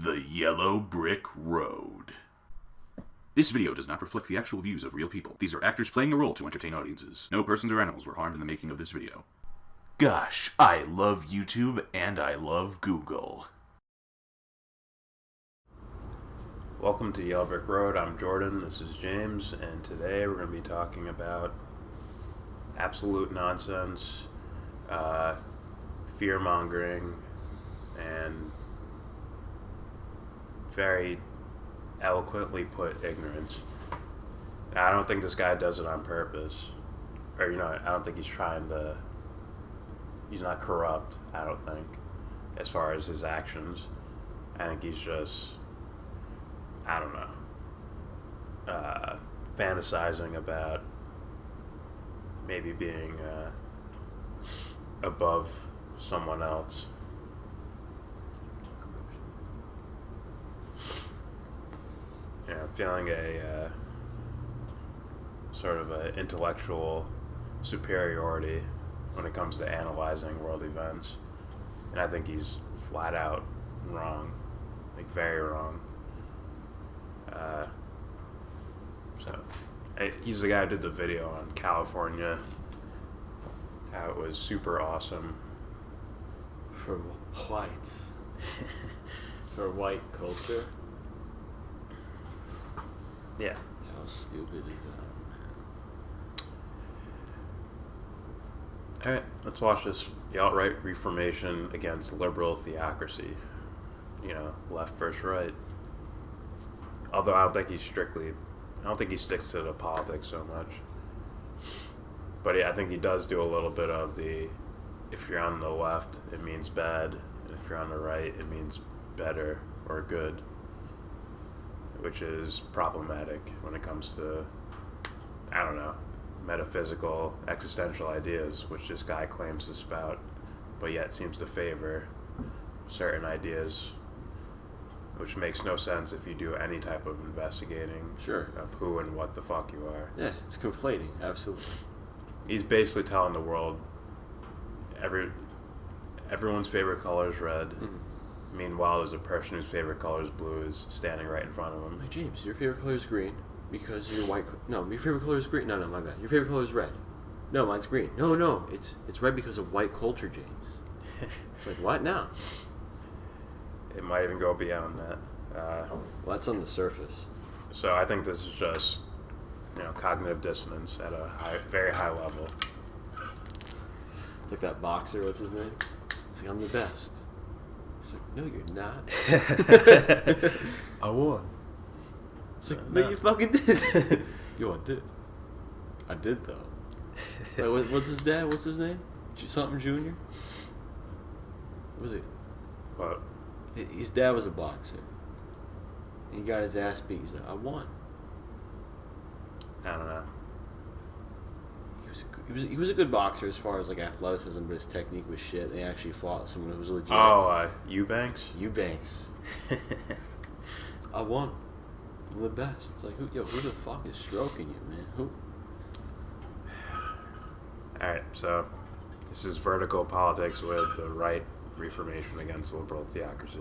The Yellow Brick Road. This video does not reflect the actual views of real people. These are actors playing a role to entertain audiences. No persons or animals were harmed in the making of this video. Gosh, I love YouTube and I love Google. Welcome to Yellow Brick Road. I'm Jordan, this is James, and today we're going to be talking about absolute nonsense, fear-mongering, and very eloquently put ignorance. Now, I don't think this guy does it on purpose, or I don't think he's not corrupt, I don't think, as far as his actions. I think he's just, fantasizing about maybe being above someone else. Feeling a sort of an intellectual superiority when it comes to analyzing world events. And I think he's flat out wrong, like very wrong. He's the guy who did the video on California, how it was super awesome. For whites. For white culture. Yeah. How stupid is that? Alright, let's watch this. The alt-right reformation against liberal theocracy. Left versus right. Although I don't think he sticks to the politics so much. But yeah, I think he does do a little bit of the, if you're on the left, it means bad, and if you're on the right, it means better or good, which is problematic when it comes to, metaphysical, existential ideas, which this guy claims to spout, but yet seems to favor certain ideas, which makes no sense if you do any type of investigating of who and what the fuck you are. Yeah, it's conflating, absolutely. He's basically telling the world everyone's favorite color is red. Mm-hmm. Meanwhile, there's a person whose favorite color is blue is standing right in front of him. Like, James, your favorite color is green because you're white. No, your favorite color is green. No, my bad. Your favorite color is red. No, mine's green. No, it's red because of white culture, James. It's like, what now? It might even go beyond that. Well, that's on the surface. So I think this is just, cognitive dissonance at a very high level. It's like that boxer. What's his name? He's like, I'm the best. It's like, no, you're not. I won. It's like, no, you fucking did. Yo, I did. I did, though. Like, what's his dad? What's his name? Something Jr.? What was it? What? His dad was a boxer. He got his ass beat. He's like, I won. I don't know. He was a good boxer as far as like athleticism, but his technique was shit. They actually fought someone who was legit. Oh, Eubanks? Eubanks. I won. I'm the best. It's like, who the fuck is stroking you, man? Who? Alright, so this is Vertigo Politix with the right reformation against liberal theocracy.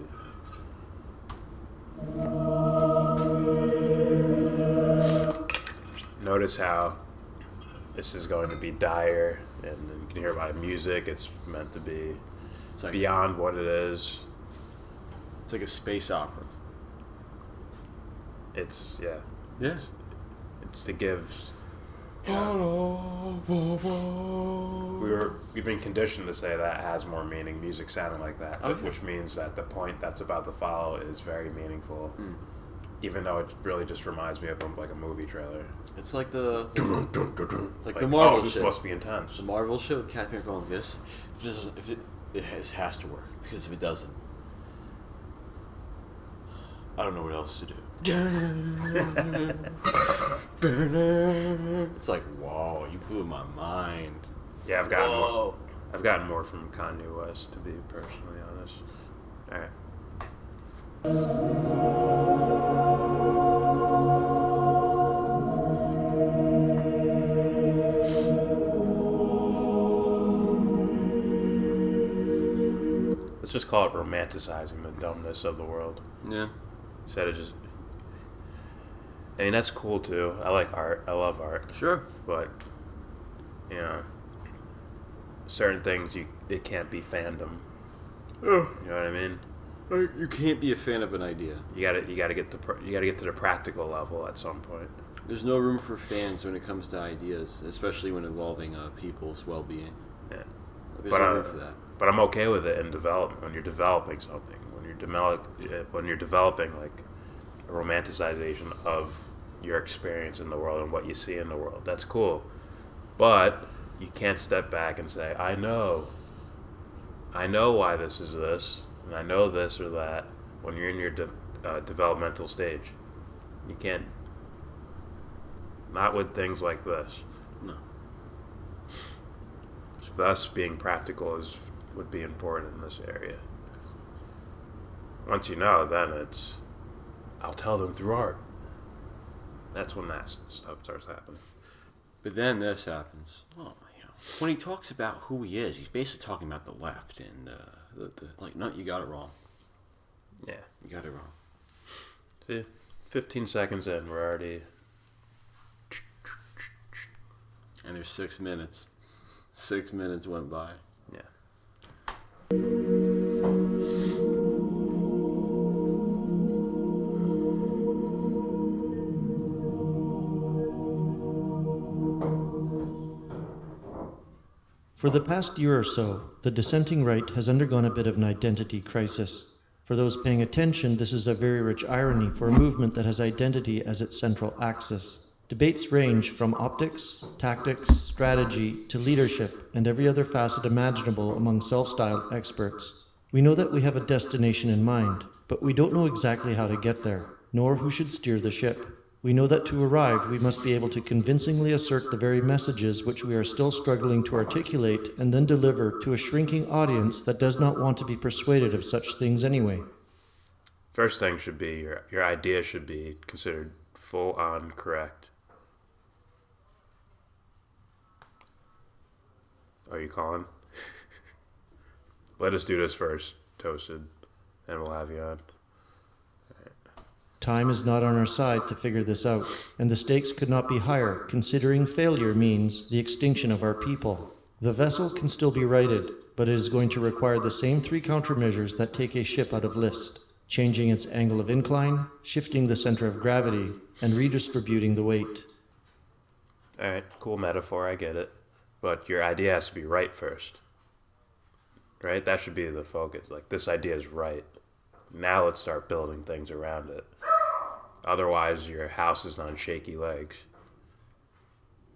Notice how this is going to be dire, and you can hear by music, it's meant to be beyond what it is. It's like a space opera. It's to give. We've been conditioned to say that has more meaning. Music sounding like that, which means that the point that's about to follow is very meaningful, even though it really just reminds me of like a movie trailer. It's like the the Marvel Marvel shit. This must be intense. The Marvel shit with Captain America going this. It has to work, because if it doesn't, I don't know what else to do. It's like, whoa, you blew my mind. Yeah, I've gotten more from Kanye West, to be personally honest. All right. Let's just call it romanticizing the dumbness of the world. Yeah. Instead of just... I mean, that's cool, too. I like art. I love art. Sure. But, certain things, it can't be fandom. Oh. You know what I mean? You can't be a fan of an idea. You gotta get to the practical level at some point. There's no room for fans when it comes to ideas, especially when involving people's well-being. Yeah. There's no room for that. But I'm okay with it in development. When you're developing something, when you're developing like a romanticization of your experience in the world and what you see in the world, that's cool. But you can't step back and say, I know why this is this, and I know this or that. When you're in your developmental stage, you can't. Not with things like this. No. Thus, being practical would be important in this area. Once you know, then it's, I'll tell them through art. That's when that stuff starts happening. But then this happens. Oh, when he talks about who he is, he's basically talking about the left and no, you got it wrong. Yeah, you got it wrong. See, 15 seconds in, we're already. And there's 6 minutes. 6 minutes went by. Yeah. For the past year or so, the dissenting right has undergone a bit of an identity crisis. For those paying attention, this is a very rich irony for a movement that has identity as its central axis. Debates range from optics, tactics, strategy, to leadership, and every other facet imaginable among self-styled experts. We know that we have a destination in mind, but we don't know exactly how to get there, nor who should steer the ship. We know that to arrive, we must be able to convincingly assert the very messages which we are still struggling to articulate and then deliver to a shrinking audience that does not want to be persuaded of such things anyway. First thing should be, your idea should be considered full-on correct. Are you calling? Let us do this first, Toasted, and we'll have you on. Time is not on our side to figure this out, and the stakes could not be higher, considering failure means the extinction of our people. The vessel can still be righted, but it is going to require the same 3 countermeasures that take a ship out of list: changing its angle of incline, shifting the center of gravity, and redistributing the weight. Alright, cool metaphor, I get it. But your idea has to be right first. Right? That should be the focus. Like, this idea is right. Now let's start building things around it. Otherwise, your house is on shaky legs.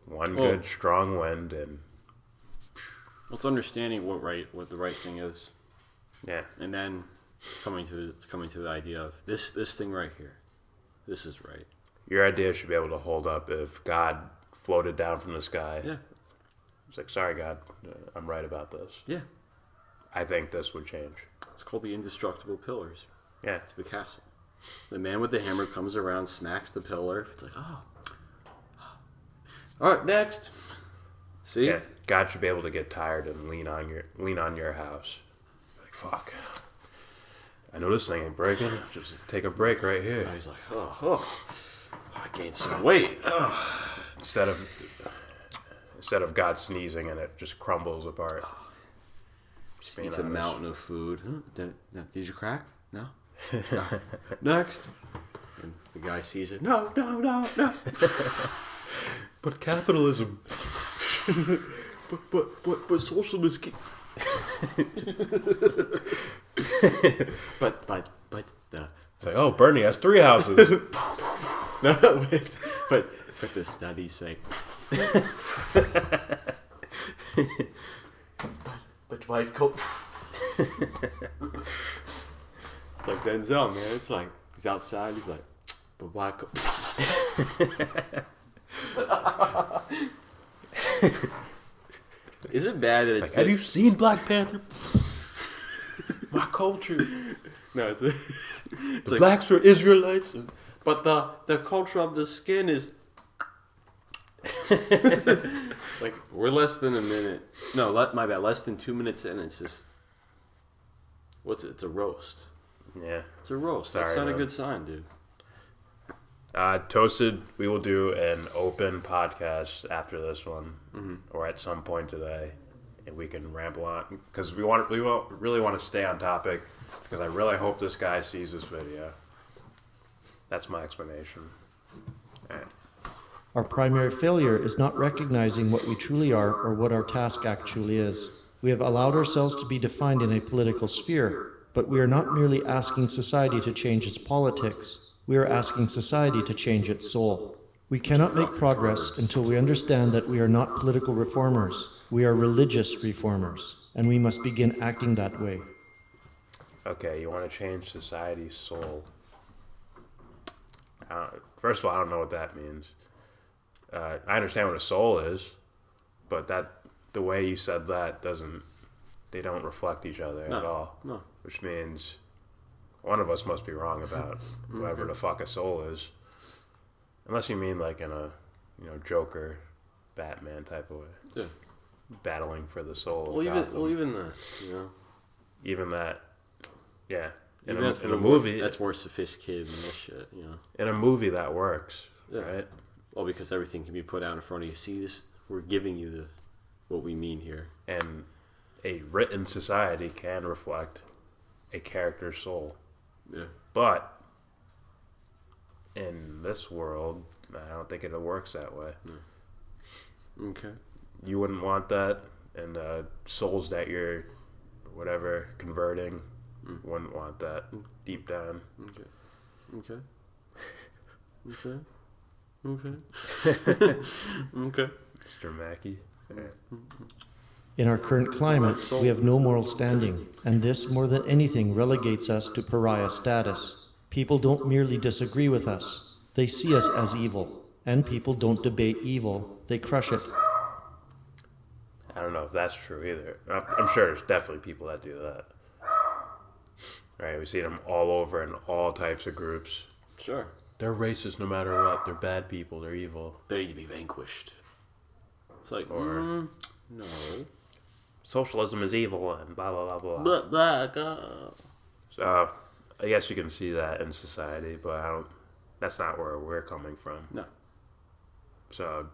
One good, strong wind, and... Well, it's understanding what the right thing is. Yeah. And then coming to the idea of this thing right here. This is right. Your idea should be able to hold up if God floated down from the sky. Yeah. It's like, sorry, God, I'm right about this. Yeah. I think this would change. It's called the indestructible pillars. Yeah. To the castle. The man with the hammer comes around, smacks the pillar. It's like, oh. All right, next. See? Yeah, God should be able to get tired and lean on your house. Like, fuck. I know this thing ain't breaking. Just take a break right here. And he's like, oh, I gained some weight. Oh. Instead of God sneezing and it just crumbles apart. Just eats a mountain of food. Huh? Did you crack? No? No. Next. And the guy sees it. No. But capitalism. but socialism. but the. It's like, oh, Bernie has 3 houses. No, but the studies say. but white coat. It's like Denzel, man. It's like he's outside. He's like, but white coat. Is it bad that it's like, have you seen Black Panther? My culture. No, it's the like, blacks were Israelites, but the culture of the skin is. Like, we're less than a minute. No, my bad. Less than 2 minutes in. It's just. What's it? It's a roast. Yeah. It's a roast. Sorry, That's not man. a good sign, dude. Toasted, we will do an open podcast after this one, or at some point today, and we can ramble on because we really want to stay on topic because I really hope this guy sees this video. That's my explanation. All right. Our primary failure is not recognizing what we truly are or what our task actually is. We have allowed ourselves to be defined in a political sphere, but we are not merely asking society to change its politics. We are asking society to change its soul. We cannot make progress until we understand that we are not political reformers. We are religious reformers, and we must begin acting that way. Okay, you want to change society's soul. First of all, I don't know what that means. I understand what a soul is, but the way you said that they don't reflect each other at all. No. Which means one of us must be wrong about whoever the fuck a soul is. Unless you mean like in a, Joker, Batman type of way. Yeah. Battling for the soul of Well, Gotham. even that, Even that, yeah. In Even a movie, that's more sophisticated than this shit, In a movie, that works, Yeah. right? Well, because everything can be put out in front of you. See this? We're giving you what we mean here. And a written society can reflect a character's soul. Yeah. But in this world, I don't think it works that way. No. Okay. You wouldn't want that, and the souls that you're, converting, wouldn't want that deep down. Okay. Okay. Okay. Mr. Mackey. In our current climate, we have no moral standing, and this, more than anything, relegates us to pariah status. People don't merely disagree with us, they see us as evil. And people don't debate evil, they crush it. I don't know if that's true either. I'm sure there's definitely people that do that. Right? We see them all over in all types of groups. Sure. They're racist no matter what. They're bad people. They're evil. They need to be vanquished. It's like, Or no. socialism is evil and blah, blah, blah, blah. But that, So, I guess you can see that in society, but that's not where we're coming from. No. So,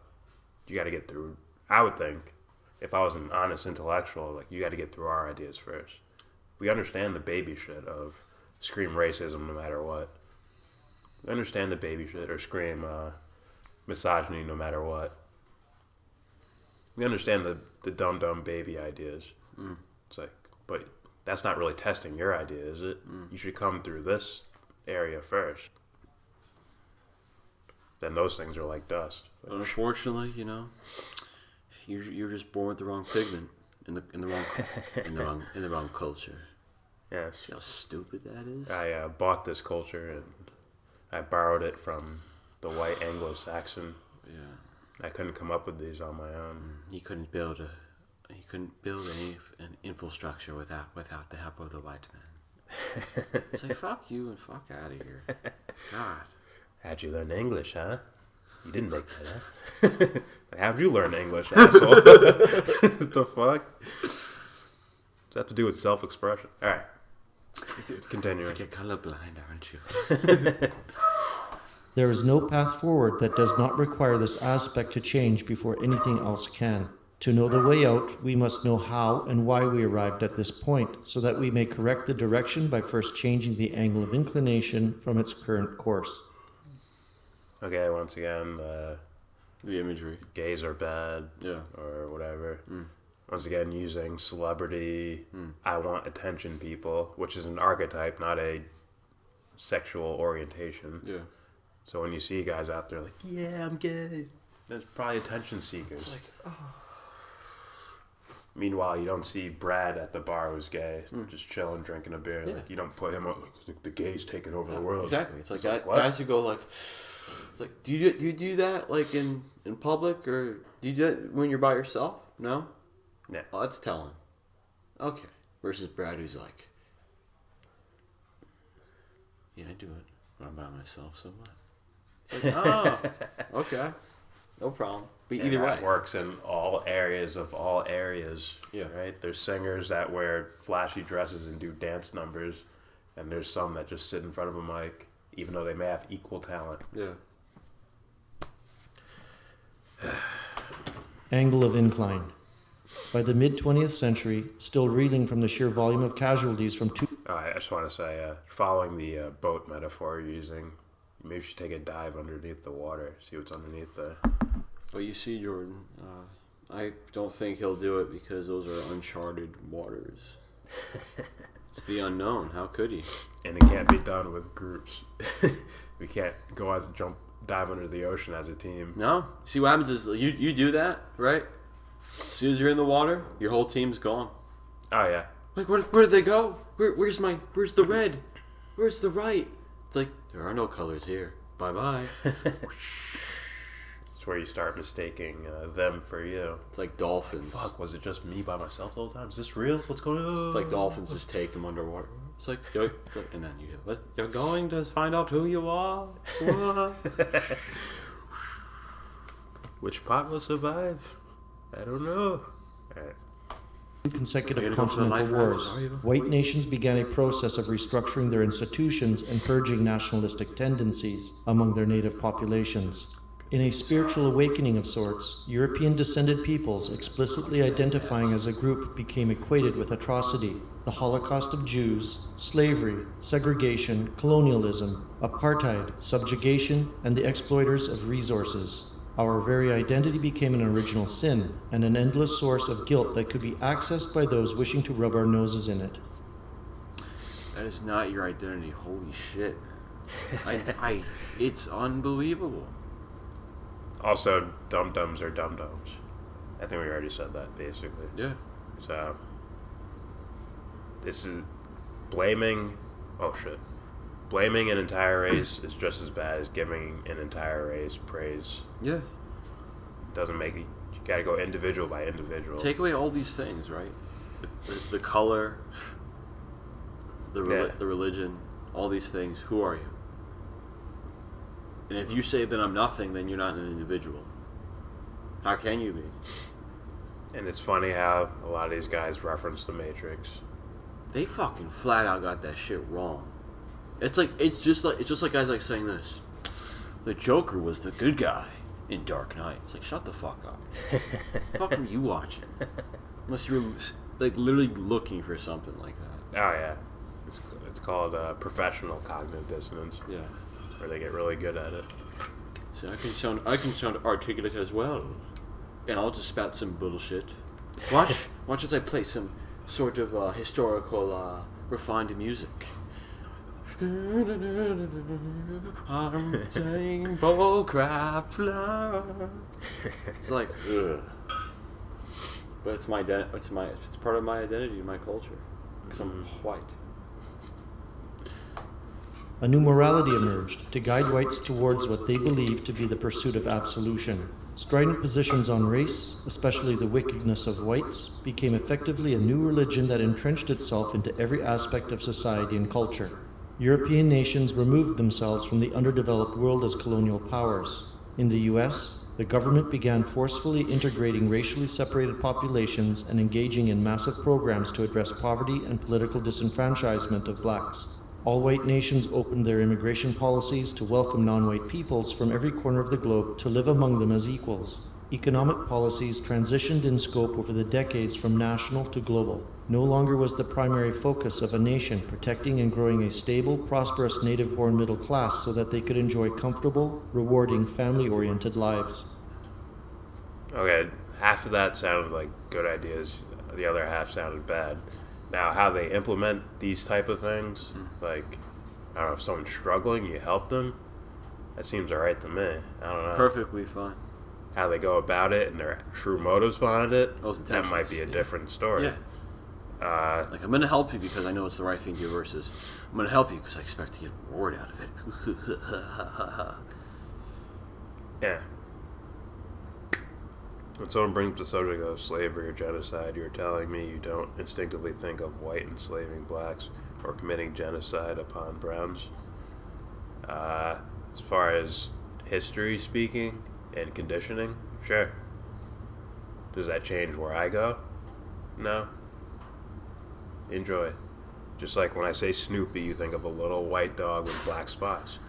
you got to get through, I would think, if I was an honest intellectual, you got to get through our ideas first. We understand the baby shit of scream racism no matter what. We understand the baby shit or scream misogyny no matter what. We understand the dumb baby ideas. It's but that's not really testing your idea, is it? You should come through this area first. Then those things are like dust. unfortunately, you're just born with the wrong pigment in the wrong culture. Yes. See how stupid that is? I bought this culture and I borrowed it from the white Anglo-Saxon. Yeah. I couldn't come up with these on my own. He couldn't build an infrastructure without the help of the white man. It's like, fuck you and fuck out of here. God. How'd you learn English, huh? You didn't make that up. How'd you learn English, asshole? What the fuck? Does that have to do with self-expression? All right. Continuing. It's like you're colorblind, aren't you? There is no path forward that does not require this aspect to change before anything else can. To know the way out, we must know how and why we arrived at this point, so that we may correct the direction by first changing the angle of inclination from its current course. Okay, once again, The imagery. gays are bad, Yeah. or whatever. Once again, using celebrity, I want attention people, which is an archetype, not a sexual orientation. Yeah. So when you see guys out there like, yeah, I'm gay, that's probably attention seekers. It's like, oh. Meanwhile, you don't see Brad at the bar who's gay, just chilling, drinking a beer. Yeah. Like, you don't put him up, like, the gays taking over the world. Exactly. It's like, what? guys who go like, do you do that like in public, or do you do that when you're by yourself? No? Yeah. Oh, that's telling. Okay. Versus Brad, who's like, yeah, I do it when I'm by myself, so what? It's like, oh, okay. No problem. But either way, that works in all areas of all areas. Yeah. Right. There's singers that wear flashy dresses and do dance numbers, and there's some that just sit in front of a mic, even though they may have equal talent. Yeah. Angle of incline. By the mid-20th century, still reeling from the sheer volume of casualties from two... I just want to say, following the boat metaphor you're using, maybe you should take a dive underneath the water, see what's underneath there. Well, you see, Jordan, I don't think he'll do it because those are uncharted waters. It's the unknown. How could he? And it can't be done with groups. We can't go dive under the ocean as a team. No. See, what happens is you do that, right? As soon as you're in the water, your whole team's gone. Oh, yeah. Like, where did they go? Where's the red? Where's the right? It's like, there are no colors here. Bye-bye. It's where you start mistaking them for you. It's like dolphins. Fuck, was it just me by myself the whole time? Is this real? What's going on? It's like dolphins just take them underwater. It's like, and then you hear, what? You're going to find out who you are? What? Which part will survive? I don't know. All right. consecutive continental wars, white nations began a process of restructuring their institutions and purging nationalistic tendencies among their native populations. In a spiritual awakening of sorts, European-descended peoples explicitly identifying as a group became equated with atrocity: the Holocaust of Jews, slavery, segregation, colonialism, apartheid, subjugation, and the exploiters of resources. Our very identity became an original sin, and an endless source of guilt that could be accessed by those wishing to rub our noses in it. That is not your identity. Holy shit. It's unbelievable. Also, dum-dums are dum-dums. I think we already said that, basically. Yeah. So, this is blaming... Oh, shit. Blaming an entire race is just as bad as giving an entire race praise. Yeah. Doesn't make it... You gotta go individual by individual. Take away all these things, right? The color, the religion, all these things. Who are you? And if you say that I'm nothing, then you're not an individual. How can you be? And it's funny how a lot of these guys reference the Matrix. They fucking flat out got that shit wrong. It's just like guys like saying this. The Joker was the good guy in Dark Knight. It's like, shut the fuck up. What the fuck are you watching? Unless you're like literally looking for something like that. Oh yeah, it's called professional cognitive dissonance. Yeah. Where they get really good at it. So I can sound articulate as well, and I'll just spout some bullshit. Watch as I play some sort of historical refined music. I'm saying bull crap. It's like, ugh. But it's part of my identity, my culture, because I'm white. A new morality emerged to guide whites towards what they believed to be the pursuit of absolution. Strident positions on race, especially the wickedness of whites, became effectively a new religion that entrenched itself into every aspect of society and culture. European nations removed themselves from the underdeveloped world as colonial powers. In the US, the government began forcefully integrating racially separated populations and engaging in massive programs to address poverty and political disenfranchisement of blacks. All white nations opened their immigration policies to welcome non-white peoples from every corner of the globe to live among them as equals. Economic policies transitioned in scope over the decades from national to global. No longer was the primary focus of a nation protecting and growing a stable, prosperous native-born middle class so that they could enjoy comfortable, rewarding, family-oriented lives. Okay, half of that sounded like good ideas, the other half sounded bad. Now, how they implement these type of things, like, I don't know, if someone's struggling, you help them, that seems alright to me. I don't know. Perfectly fine. How they go about it and their true motives behind it, Those that might be a different story. Yeah. Like, I'm going to help you because I know it's the right thing to do versus I'm going to help you because I expect to get a reward out of it. Yeah. When someone brings up the subject of slavery or genocide, you're telling me you don't instinctively think of white enslaving blacks or committing genocide upon browns. As far as history speaking, and conditioning, sure. Does that change where I go? No. Enjoy. Just like when I say Snoopy, you think of a little white dog with black spots.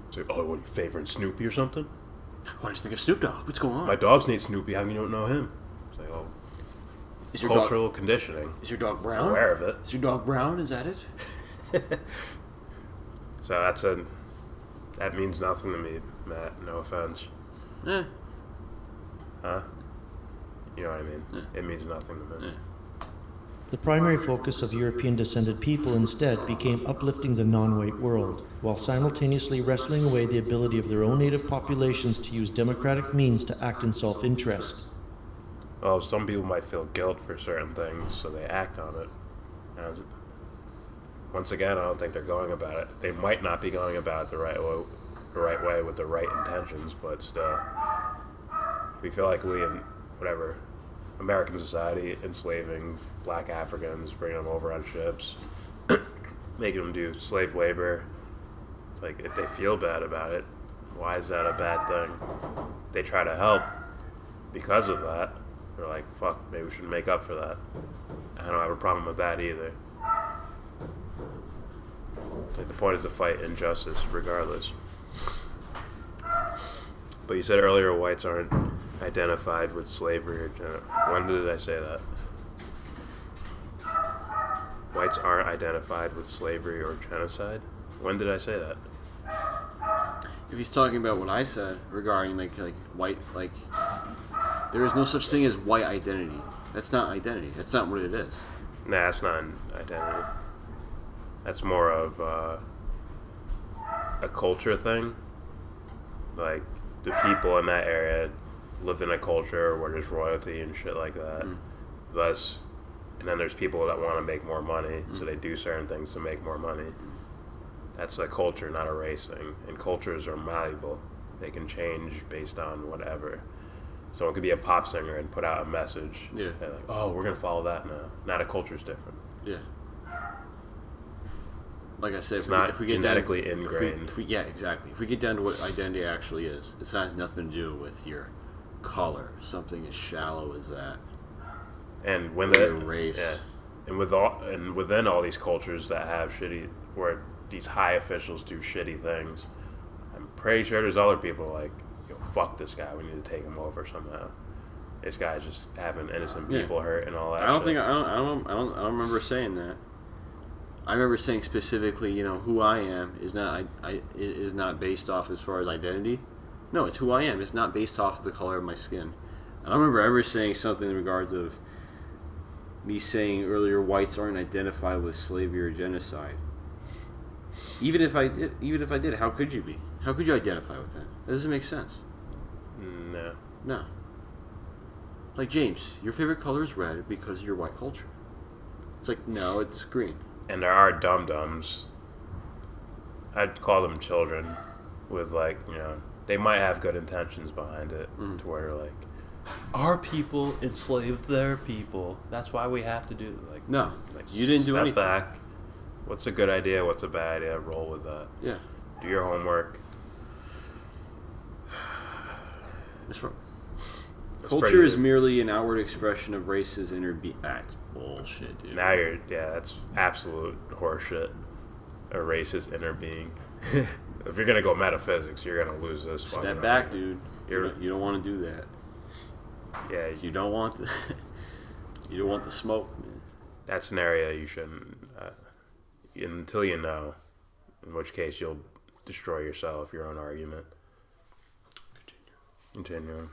It's like, oh, what, you favoring Snoopy or something? Why don't you think of Snoop Dogg? What's going on? My dog's named Snoopy. How come you don't know him? It's like, oh, Is your cultural dog, conditioning. Is your dog brown? Aware of it. Is your dog brown? Is that it? So that means nothing to me, Matt. No offense. Eh. Huh? You know what I mean? It means nothing to me. The primary focus of European-descended people instead became uplifting the non-white world, while simultaneously wrestling away the ability of their own native populations to use democratic means to act in self-interest. Well, some people might feel guilt for certain things, so they act on it. And once again, I don't think they're going about it. They might not be going about it the right way with the right intentions, but still, we feel like we in whatever American society enslaving black Africans, bringing them over on ships, making them do slave labor. It's like, if they feel bad about it, why is that a bad thing? They try to help because of that. They're like, fuck, maybe we should make up for that. I don't have a problem with that either. It's like, the point is to fight injustice regardless. But you said earlier whites aren't identified with slavery or when did I say that? Whites aren't identified with slavery or genocide? When did I say that? If he's talking about what I said regarding like white, like there is no such thing as white identity. That's not identity. That's not what it is. Nah, that's not an identity. That's more of a culture thing. Like, the people in that area lived in a culture where there's royalty and shit like that. Thus, and then there's people that want to make more money, so they do certain things to make more money. That's a culture, not a race thing. And cultures are malleable. They can change based on whatever. Someone could be a pop singer and put out a message. Yeah. And like, oh, we're going to follow that now. Not a culture's different. Yeah. Like I said, it's not genetically ingrained. Yeah, exactly. If we get down to what identity actually is, it's not nothing to do with your color. Something as shallow as that. And when your race. Yeah. And within all these cultures that have shitty, where these high officials do shitty things, I'm pretty sure there's other people like, yo, fuck this guy. We need to take him over somehow. This guy's just having innocent people hurt and all that. I don't remember saying that. I remember saying specifically, who I am is not based off as far as identity. No, it's who I am. It's not based off of the color of my skin. I don't remember ever saying something in regards of me saying earlier whites aren't identified with slavery or genocide. Even if I did, how could you be? How could you identify with that? That doesn't make sense. No. Like, James, your favorite color is red because of your white culture. It's like, no, it's green. And there are dum-dums. I'd call them children with, like, they might have good intentions behind it, to where they're like, our people enslaved their people. That's why we have to do it. Like, no, you didn't do anything. Step back. What's a good idea? What's a bad idea? Roll with that. Yeah. Do your homework. Culture is merely an outward expression of race's inner being. That's bullshit, dude. Now that's absolute horseshit. A race's inner being. If you're gonna go metaphysics, you're gonna lose this. Step back, dude. You don't want to do that. Yeah, you don't want the. You don't want the smoke, man. That's an area you shouldn't. Until you know, in which case you'll destroy yourself, your own argument. Continue.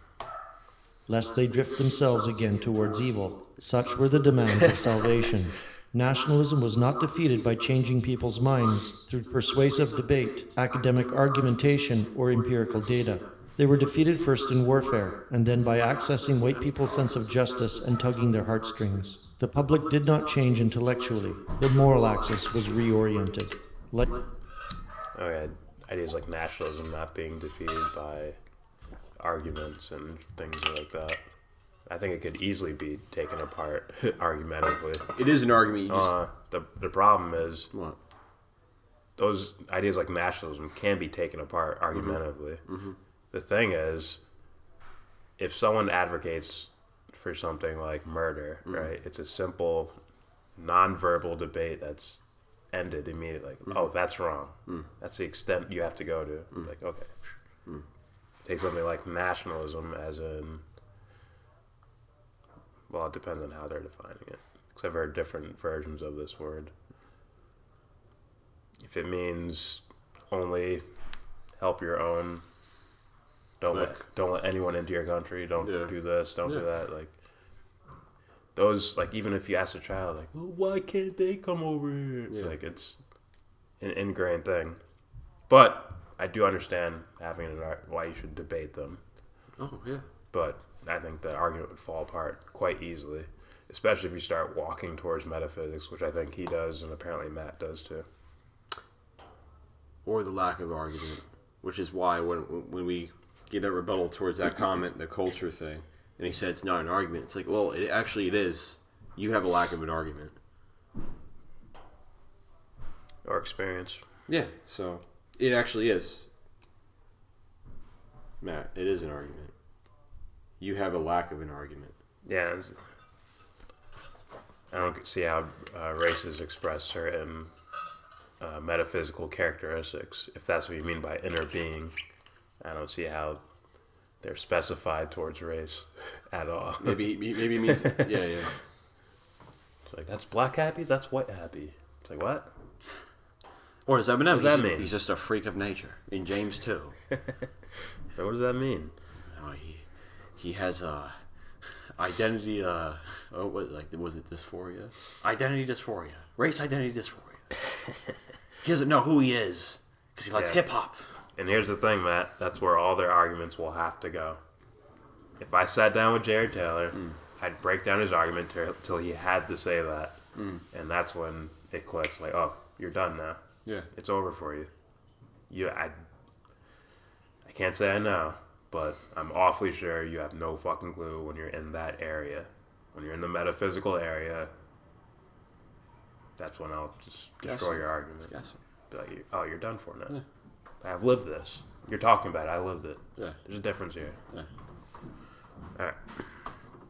Lest they drift themselves again towards evil. Such were the demands of salvation. Nationalism was not defeated by changing people's minds through persuasive debate, academic argumentation, or empirical data. They were defeated first in warfare, and then by accessing white people's sense of justice and tugging their heartstrings. The public did not change intellectually. The moral axis was reoriented. Ideas like nationalism not being defeated by arguments and things like that. I think it could easily be taken apart argumentatively. It is an argument. The problem is what? Those ideas like nationalism can be taken apart argumentatively. The thing is, if someone advocates for something like murder, right? It's a simple, non-verbal debate that's ended immediately. Like, oh, that's wrong. That's the extent you have to go to. Like, okay. Take something like nationalism as in, well, it depends on how they're defining it. Because I've heard different versions of this word. If it means only help your own, don't let anyone into your country, don't do this, don't do that, like those, like even if you ask a child, like, well, why can't they come over here? Like it's an ingrained thing. But I do understand having why you should debate them. Oh yeah. But I think the argument would fall apart quite easily, especially if you start walking towards metaphysics, which I think he does, and apparently Matt does too. Or the lack of argument, which is why when we gave that rebuttal towards that comment, the culture thing, and he said it's not an argument, it's like, well, it is. You have a lack of an argument. Or experience. Yeah, so it actually is. Matt, it is an argument. You have a lack of an argument. Yeah. I don't see how races express certain metaphysical characteristics. If that's what you mean by inner being, I don't see how they're specified towards race at all. Maybe it means yeah. It's like, that's black happy, that's white happy. It's like, what? Or does Eminem? What does that mean? He's just a freak of nature in James 2. So what does that mean? Oh, he has identity. Was it dysphoria? Identity dysphoria. Race identity dysphoria. He doesn't know who he is because he likes hip hop. And here's the thing, Matt. That's where all their arguments will have to go. If I sat down with Jared Taylor, I'd break down his argument till he had to say that, and that's when it clicks. Like, oh, you're done now. Yeah, it's over for you. I can't say I know, but I'm awfully sure you have no fucking clue when you're in that area. When you're in the metaphysical area, that's when I'll just destroy your argument. Be like, oh, you're done for now. Yeah. I've lived this. You're talking about it. I lived it. Yeah. There's a difference here. Yeah. All right.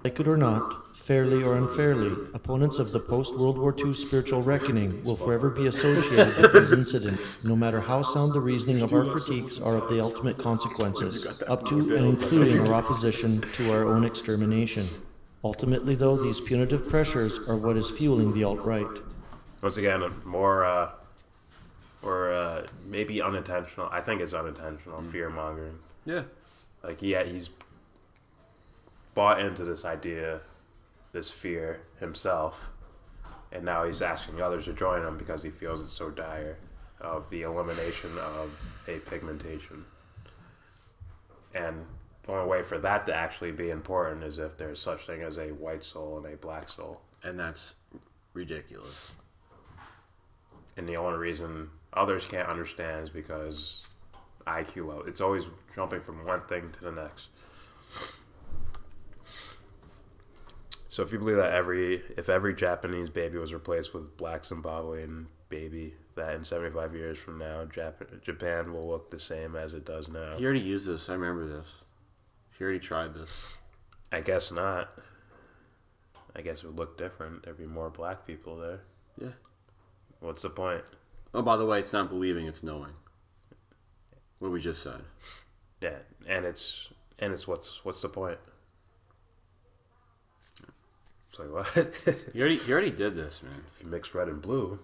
Like it or not, fairly or unfairly, opponents of the post-World War II spiritual reckoning will forever be associated with these incidents, no matter how sound the reasoning of our critiques are of the ultimate consequences, up to and including our opposition to our own extermination. Ultimately, though, these punitive pressures are what is fueling the alt-right. Once again, more, or maybe unintentional. I think it's unintentional. Fear-mongering. Yeah. Like he's bought into this idea, this fear himself, and now he's asking others to join him because he feels it's so dire of the elimination of a pigmentation. And the only way for that to actually be important is if there's such thing as a white soul and a black soul. And that's ridiculous. And the only reason others can't understand is because IQ level. It's always jumping from one thing to the next. So if you believe that if every Japanese baby was replaced with black Zimbabwean baby, that in 75 years from now, Japan will look the same as it does now. He already used this. I remember this. He already tried this. I guess not. I guess it would look different. There'd be more black people there. Yeah. What's the point? Oh, by the way, it's not believing, it's knowing. What we just said. Yeah, and it's what's the point? It's like, what? You already did this, man. If you mix red and blue,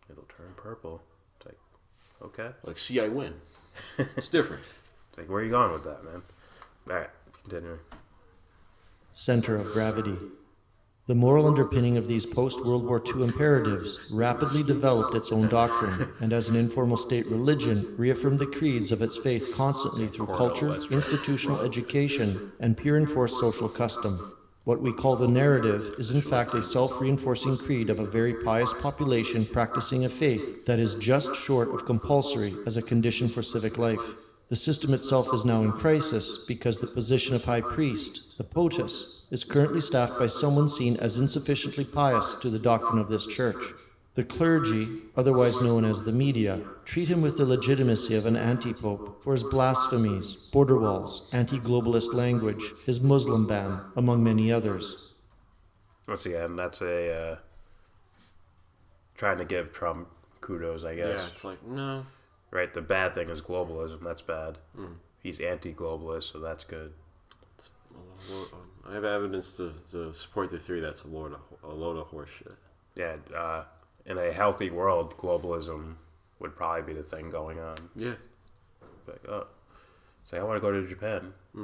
it'll turn purple. It's like, okay. Like, see, I win. It's different. It's like, where are you going with that, man? All right, continuing. Center of gravity. The moral underpinning of these post-World War II imperatives rapidly developed its own doctrine, and as an informal state religion, reaffirmed the creeds of its faith constantly through culture, institutional education, and pure enforced social custom. What we call the narrative is in fact a self-reinforcing creed of a very pious population practicing a faith that is just short of compulsory as a condition for civic life. The system itself is now in crisis because the position of high priest, the POTUS, is currently staffed by someone seen as insufficiently pious to the doctrine of this church. The clergy, otherwise known as the media, treat him with the legitimacy of an anti-pope for his blasphemies, border walls, anti-globalist language, his Muslim ban, among many others. Once again, that's a trying to give Trump kudos, I guess. Yeah, it's like, no. Right, the bad thing is globalism. That's bad. He's anti-globalist, so that's good. I have evidence to support the theory that's a load of horse shit. Yeah, in a healthy world, globalism would probably be the thing going on. Yeah. Like, say I want to go to Japan. So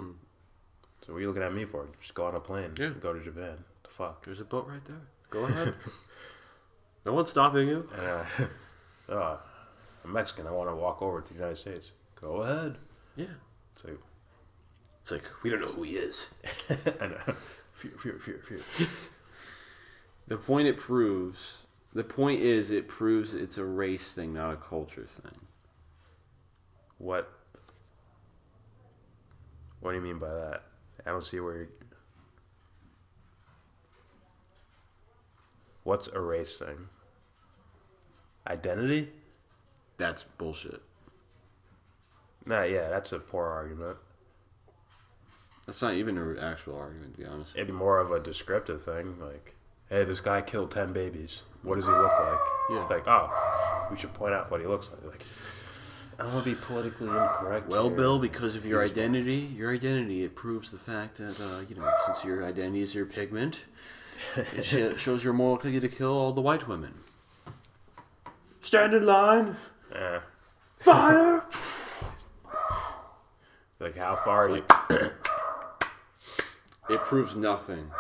what are you looking at me for? Just go on a plane and go to Japan. The fuck? There's a boat right there. Go ahead. No one's stopping you. So, I'm Mexican. I want to walk over to the United States. Go ahead. Yeah. It's like we don't know who he is. I know. Fear. The point is it proves it's a race thing, not a culture thing. What do you mean by that? I don't see where What's a race thing? Identity? That's bullshit. Yeah, that's a poor argument. That's not even an actual argument, to be honest. It'd be more of a descriptive thing, like, hey, this guy killed 10 babies. What does he look like? Yeah. Like, we should point out what he looks like. Like, I don't want to be politically incorrect. Well, here. Bill, because of your identity, it proves the fact that, since your identity is your pigment, it shows you're more likely to kill all the white women. Stand in line. Fire. Like, how far are you? It proves nothing.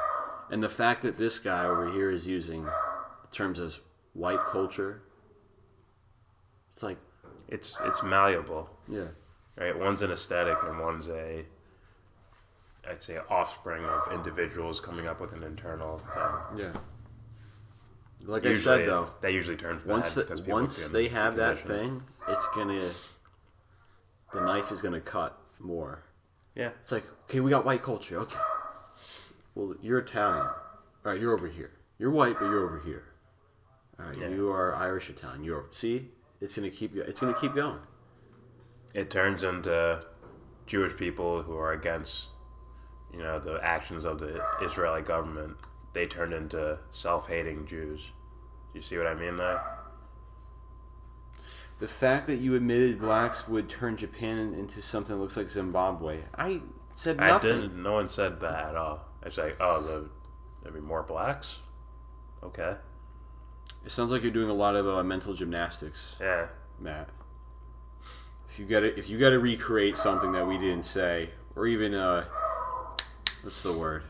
And the fact that this guy over here is using terms as white culture, it's like... It's malleable. Yeah. Right? One's an aesthetic and one's I'd say, offspring of individuals coming up with an internal thing. Yeah. Like usually, I said, though... That usually turns bad once they have that thing, it's gonna... The knife is gonna cut more. Yeah. It's like, okay, we got white culture. Okay. Well, you're Italian. All right, you're over here. You're white, but you're over here. All right, you are Irish Italian. You're over. See, it's gonna keep going. It turns into Jewish people who are against, the actions of the Israeli government. They turn into self-hating Jews. Do you see what I mean there? The fact that you admitted blacks would turn Japan into something that looks like Zimbabwe, I said nothing. I didn't. No one said that at all. It's like, there'd be more blacks? Okay. It sounds like you're doing a lot of mental gymnastics. Yeah. Matt. If you gotta recreate something that we didn't say, or even, what's the word?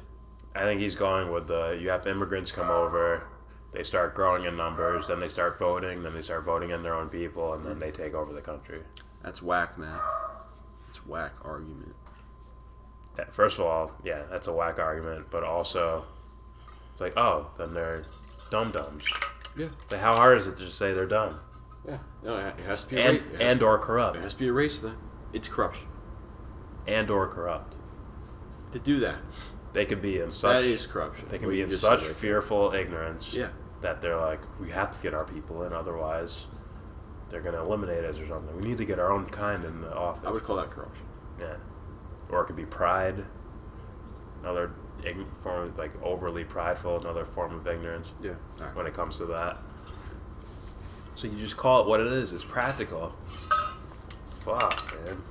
I think he's going with you have immigrants come over, they start growing in numbers, then they start voting in their own people, and then they take over the country. That's whack, Matt. It's whack argument. First of all, yeah, that's a whack argument, but also, it's like, then they're dum-dums. Yeah. Like, how hard is it to just say they're dumb? Yeah. No, it has to be or corrupt. It has to be a race thing. It's corruption. And or corrupt. To do that. They could be in such... That is corruption. They can be in such fearful ignorance yeah. that they're like, we have to get our people in, otherwise they're going to eliminate us or something. We need to get our own kind in the office. I would call that corruption. Yeah. Or it could be pride. Another form of, overly prideful, another form of ignorance. Yeah. Right. When it comes to that. So you just call it what it is. It's practical. Fuck, man.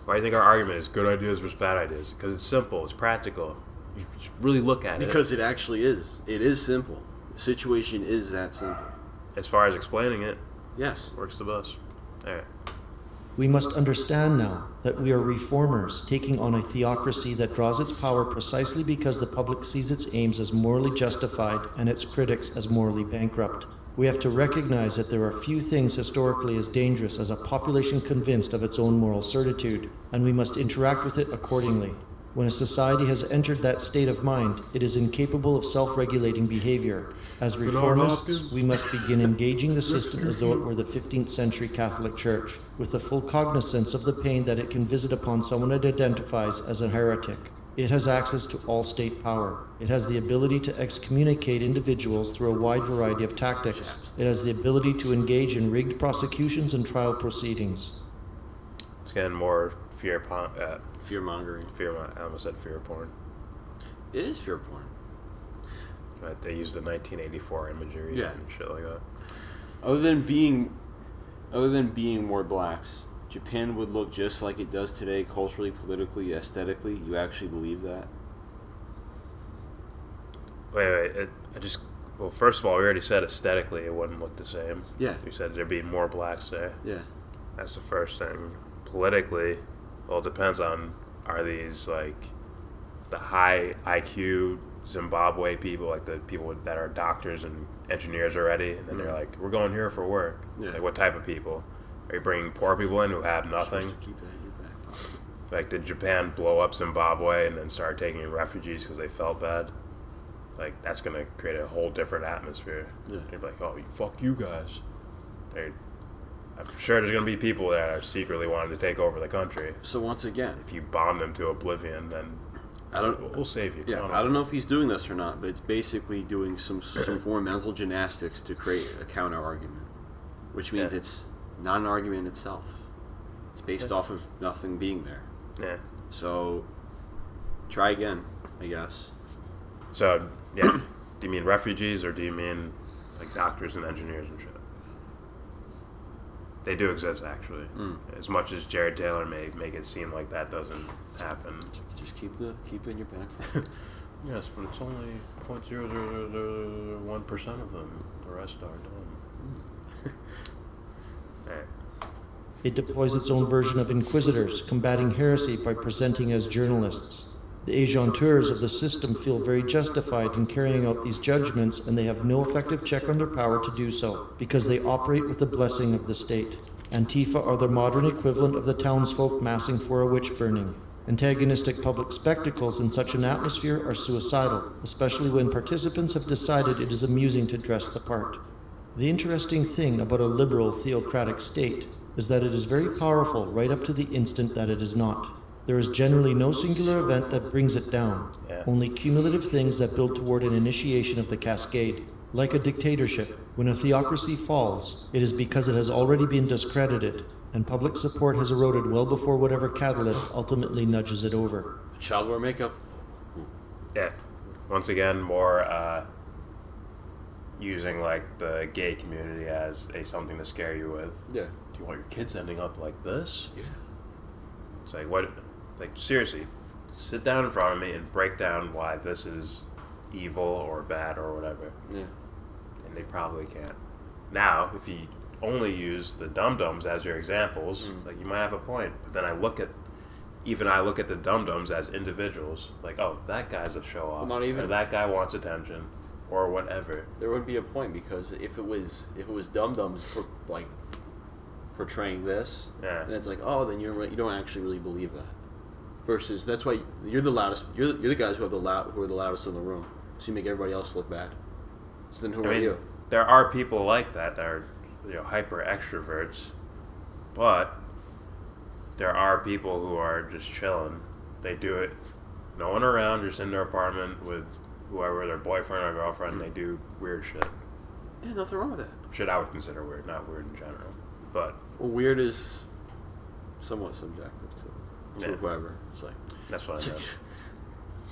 Why do you think our argument is good ideas versus bad ideas? Because it's simple. It's practical. You just really look at it. Because it actually is. It is simple. The situation is that simple. As far as explaining it, yes, works the best. All right. We must understand now that we are reformers taking on a theocracy that draws its power precisely because the public sees its aims as morally justified and its critics as morally bankrupt. We have to recognize that there are few things historically as dangerous as a population convinced of its own moral certitude, and we must interact with it accordingly. When a society has entered that state of mind, it is incapable of self-regulating behavior. As reformists, we must begin engaging the system as though it were the 15th century Catholic Church, with the full cognizance of the pain that it can visit upon someone it identifies as a heretic. It has access to all state power. It has the ability to excommunicate individuals through a wide variety of tactics. It has the ability to engage in rigged prosecutions and trial proceedings. It's getting more Fear-mongering. I almost said fear porn. It is fear porn. Right, they used the 1984 imagery and shit like that. Other than being more blacks, Japan would look just like it does today, culturally, politically, aesthetically. You actually believe that? Wait. Well, first of all, we already said aesthetically it wouldn't look the same. Yeah. We said there'd be more blacks there. Yeah. That's the first thing. Politically, well, it depends on, are these like the high IQ Zimbabwe people, like the people that are doctors and engineers already, and then they're like, we're going here for work. Yeah. Like, what type of people? Are you bringing poor people in who have nothing? Keep that in your back pocket. Like, did Japan blow up Zimbabwe and then start taking in refugees because they felt bad? Like, that's going to create a whole different atmosphere. Yeah. They'd be like, oh, fuck you guys. I'm sure there's going to be people that are secretly wanting to take over the country. So once again, If you bomb them to oblivion, then we'll save you. Yeah, I don't know if he's doing this or not, but it's basically doing some form of mental gymnastics to create a counter argument, which means it's not an argument itself. It's based off of nothing being there. Yeah. So try again, I guess. So, yeah. Do you mean refugees or do you mean like doctors and engineers and shit? They do exist, actually. As much as Jared Taylor may make it seem like that doesn't happen. Just keep it in your back pocket. Yes, but it's only 0.0001% of them. The rest are done. Alright. It deploys its own version of inquisitors, combating heresy by presenting as journalists. The agenteurs of the system feel very justified in carrying out these judgments, and they have no effective check on their power to do so, because they operate with the blessing of the state. Antifa are the modern equivalent of the townsfolk massing for a witch burning. Antagonistic public spectacles in such an atmosphere are suicidal, especially when participants have decided it is amusing to dress the part. The interesting thing about a liberal theocratic state is that it is very powerful right up to the instant that it is not. There is generally no singular event that brings it down, only cumulative things that build toward an initiation of the cascade. Like a dictatorship, when a theocracy falls, it is because it has already been discredited, and public support has eroded well before whatever catalyst ultimately nudges it over. Child wear makeup. Yeah. Once again, more using like the gay community as something to scare you with. Yeah. Do you want your kids ending up like this? Yeah. It's like, what? Like, seriously, sit down in front of me and break down why this is evil or bad or whatever. Yeah. And they probably can't. Now, if you only use the dum-dums as your examples, like, you might have a point. But then I look at the dum-dums as individuals. Like, oh, that guy's a show-off. Well, not even. Or that guy wants attention. Or whatever. There wouldn't be a point, because if it was dum-dums for, like, portraying this, and it's like, oh, then you don't actually really believe that. Versus, that's why you're the loudest. You're the guys who are the loudest in the room. So you make everybody else look bad. So then who are you? There are people like that are, hyper extroverts, but there are people who are just chilling. They do it, no one around, just in their apartment with whoever, their boyfriend or girlfriend. And they do weird shit. Yeah, nothing wrong with that. Shit I would consider weird, not weird in general, but weird is somewhat subjective to whoever. It's like, that's what I meant.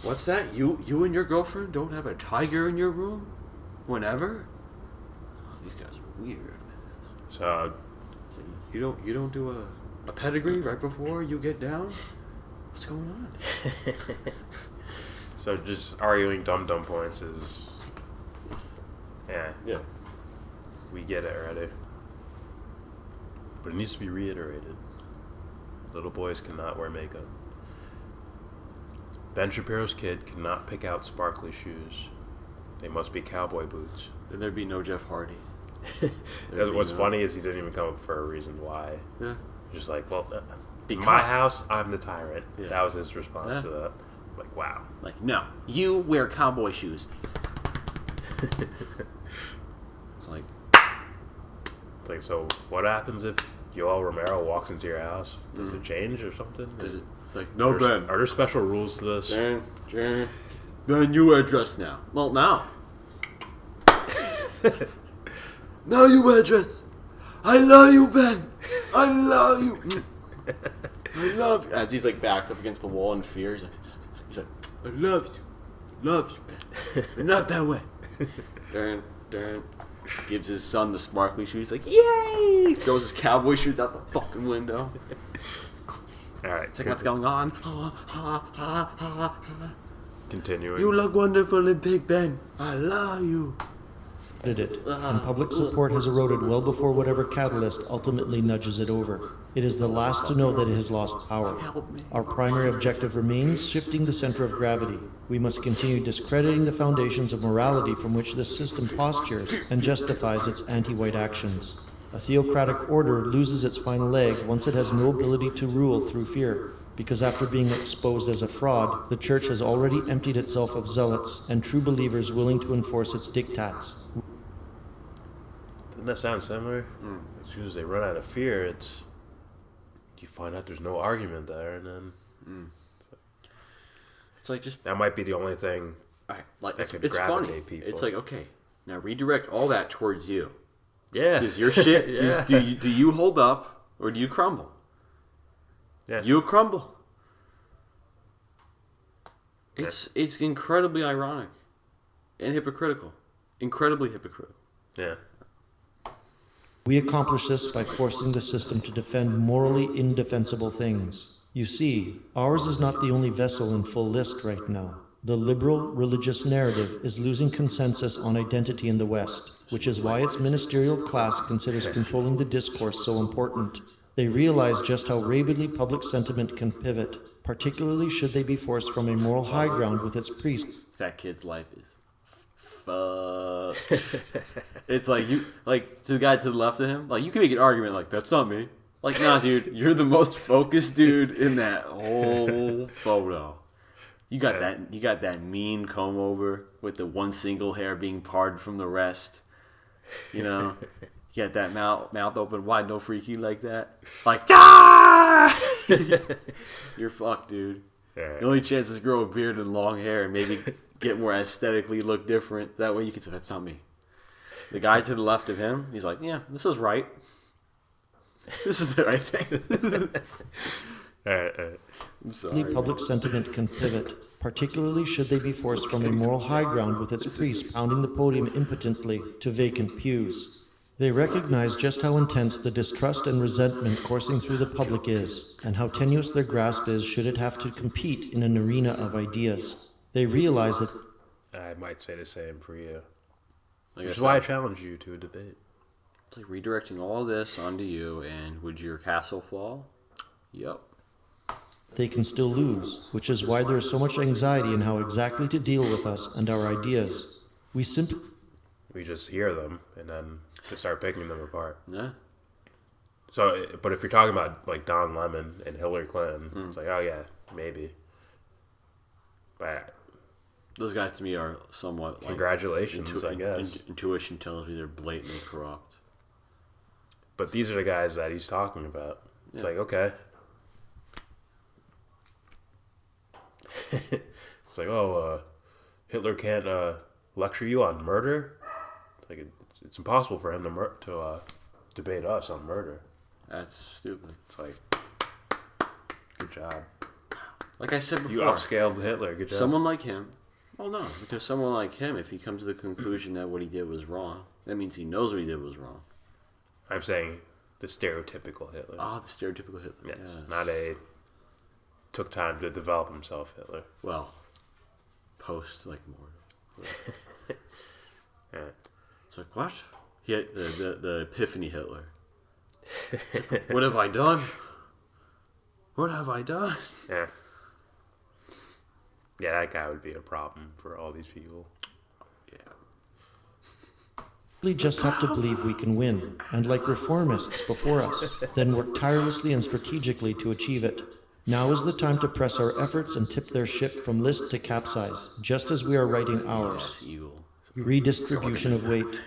What's that? You and your girlfriend don't have a tiger in your room? Whenever? Oh, these guys are weird, man. So you don't do a pedigree right before you get down? What's going on? So just arguing dum-dum points is... Yeah. We get it already. But it needs to be reiterated. Little boys cannot wear makeup. Ben Shapiro's kid cannot pick out sparkly shoes. They must be cowboy boots. Then there'd be no Jeff Hardy. What's funny is he didn't even come up for a reason why. Yeah. Just like, well, in my house, I'm the tyrant. Yeah. That was his response to that. Like, wow. Like, no, you wear cowboy shoes. It's like, so what happens if Yoel Romero walks into your house? Does it change or something? Does it? Like, no, Ben. Are there special rules to this? Ben, you wear a dress now. Well, now. Now you wear a dress. I love you, Ben. I love you. I love you. As he's like backed up against the wall in fear, he's like, I love you. Love you, Ben. You're not that way. Darren gives his son the sparkly shoes. He's like, yay! Throws his cowboy shoes out the fucking window. All right. It's like, what's going on? Continuing. You look wonderful in Big Ben. I love you. And public support has eroded well before whatever catalyst ultimately nudges it over. It is the last to know that it has lost power. Our primary objective remains shifting the center of gravity. We must continue discrediting the foundations of morality from which this system postures and justifies its anti-white actions. A theocratic order loses its final leg once it has no ability to rule through fear, because after being exposed as a fraud, the church has already emptied itself of zealots and true believers willing to enforce its diktats. Doesn't that sound similar? As soon as they run out of fear, you find out there's no argument there, and then It's like just that might be the only thing. All right, like that could it's funny. gravitate people. It's like, okay, now redirect all that towards you. Yeah. Does your shit? Yeah. do you hold up or do you crumble? Yeah. You crumble. It's incredibly ironic and hypocritical. Incredibly hypocritical. Yeah. We accomplish this by forcing the system to defend morally indefensible things. You see, ours is not the only vessel in full list right now. The liberal religious narrative is losing consensus on identity in the West, which is why its ministerial class considers controlling the discourse so important. They realize just how rabidly public sentiment can pivot, particularly should they be forced from a moral high ground with its priests. That kid's life is fuck. It's like to the guy to the left of him, like you can make an argument like that's not me. Like, nah, dude, you're the most focused dude in that whole photo. You got that mean comb over with the one single hair being parted from the rest. You know, you got that mouth open wide, no freaky like that. Like, ah! You're fucked, dude. Yeah. The only chance is grow a beard and long hair and maybe get more aesthetically look different. That way you can say, that's not me. The guy to the left of him, he's like, yeah, this is right. This is the right thing. All right. I'm sorry. Public sentiment can pivot, particularly should they be forced from a moral high ground with its priests pounding the podium impotently to vacant pews. They recognize just how intense the distrust and resentment coursing through the public is, and how tenuous their grasp is should it have to compete in an arena of ideas. They realize that I might say the same for you. Like Which is why I challenge you to a debate. It's like redirecting all this onto you, and would your castle fall? Yep. they can still lose, which is why there is so much anxiety in how exactly to deal with us and our ideas. We just hear them and then just start picking them apart. Yeah. So, but if you're talking about like Don Lemon and Hillary Clinton, it's like, oh yeah, maybe. But those guys to me are somewhat like congratulations, I guess. Intuition tells me they're blatantly corrupt. But these are the guys that he's talking about. It's like, okay. It's like, oh, Hitler can't lecture you on murder. It's like it's impossible for him to debate us on murder. That's stupid. It's like, good job. Like I said before, You upscaled Hitler. Good job. Someone like him. Well, no, because someone like him, if he comes to the conclusion that what he did was wrong, that means he knows what he did was wrong. I'm saying the stereotypical Hitler. Ah, the stereotypical Hitler. Yes, Yeah. not a took time to develop himself Hitler. Well, post like more. Yeah. It's like what? He had the epiphany Hitler. Like, what have I done? What have I done? Yeah. Yeah, that guy would be a problem for all these people. Yeah. We just have to believe we can win, and like reformists before us, then work tirelessly and strategically to achieve it. Now is the time to press our efforts and tip their ship from list to capsize, just as we are writing ours. Yes, evil. Redistribution of weight.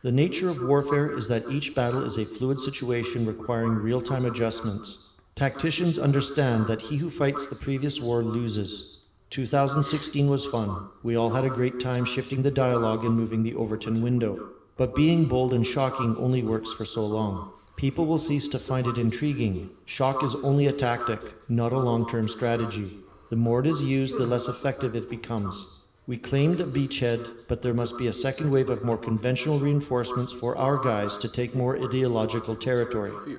The nature of warfare is that each battle is a fluid situation requiring real-time adjustments. Tacticians understand that he who fights the previous war loses. 2016 was fun. We all had a great time shifting the dialogue and moving the Overton window. But being bold and shocking only works for so long. People will cease to find it intriguing. Shock is only a tactic, not a long-term strategy. The more it is used, the less effective it becomes. We claimed a beachhead, but there must be a second wave of more conventional reinforcements for our guys to take more ideological territory.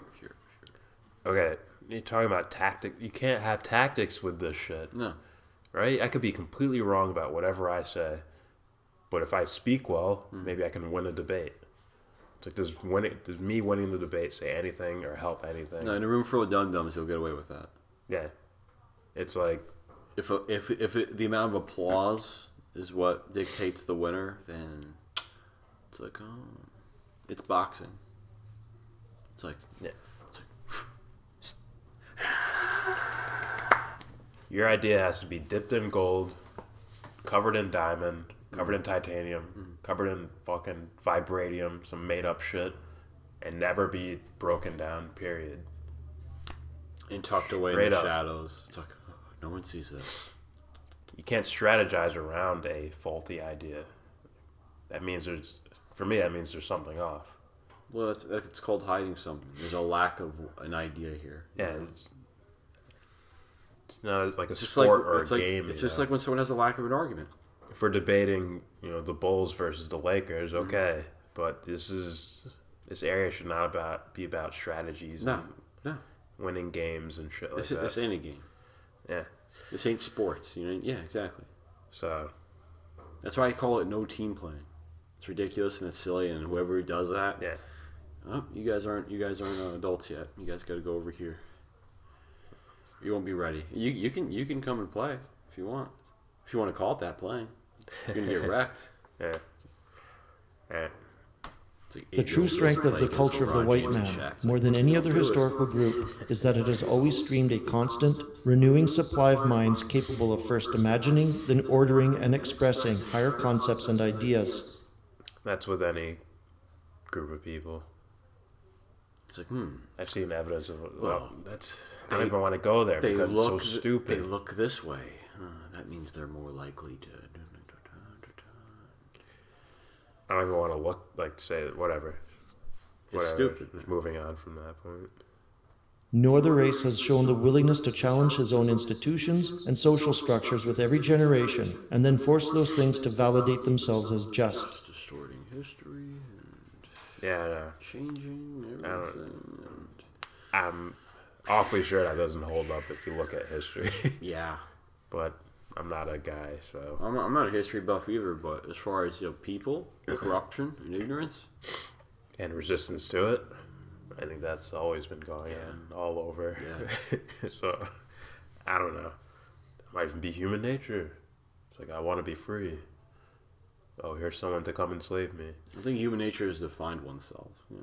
Okay, you're talking about tactic. You can't have tactics with this shit. No. Right? I could be completely wrong about whatever I say, but if I speak well, maybe I can win a debate. It's like, does me winning the debate say anything or help anything? No, in a room full of dum-dums, he'll get away with that. Yeah. It's like... If the amount of applause is what dictates the winner, then it's like, oh, it's boxing. It's like... Yeah. Your idea has to be dipped in gold, covered in diamond, covered in titanium, covered in fucking vibranium, some made up shit, and never be broken down, period. And tucked away Straight in the up. shadows. It's like, oh, no one sees this. You can't strategize around a faulty idea. That means for me, that means there's something off. Well, it's called hiding something. There's a lack of an idea here. Yeah, it's not like a It's just sport or it's a like, game. It's just like when someone has a lack of an argument. If we're debating, the Bulls versus the Lakers, okay, but this area should not be about strategies No. winning games and shit like that. This ain't a game. Yeah. This ain't sports. Yeah, exactly. So That's why I call it no team playing. It's ridiculous and it's silly, and whoever does that, yeah, oh, you guys aren't adults yet. You guys got to go over here. You won't be ready. You can come and play if you want. If you want to call it that, playing. You're gonna get wrecked. yeah. It's like The true strength of the culture of the white man, more than any other historical group, is that it has always streamed a constant, renewing supply of minds capable of first imagining, then ordering and expressing higher concepts and ideas. That's with any group of people. It's like, I've seen evidence of. Well, I don't even want to go there they because look, it's so stupid. They look this way. That means they're more likely to. I don't even want to look say whatever. It's stupid. Just moving on from that point. No other race has shown the willingness to challenge his own institutions and social structures with every generation, and then force those things to validate themselves as just. Distorting history and Yeah, I know. changing everything. I'm awfully sure that doesn't hold up if you look at history. Yeah. But I'm not a guy, so. I'm not a history buff either, but as far as people, corruption, and ignorance, And resistance to it. I think that's always been going on all over. Yeah. So, I don't know. It might even be human nature. It's like, I want to be free. Oh, here's someone to come enslave me. I think human nature is to find oneself. Yeah.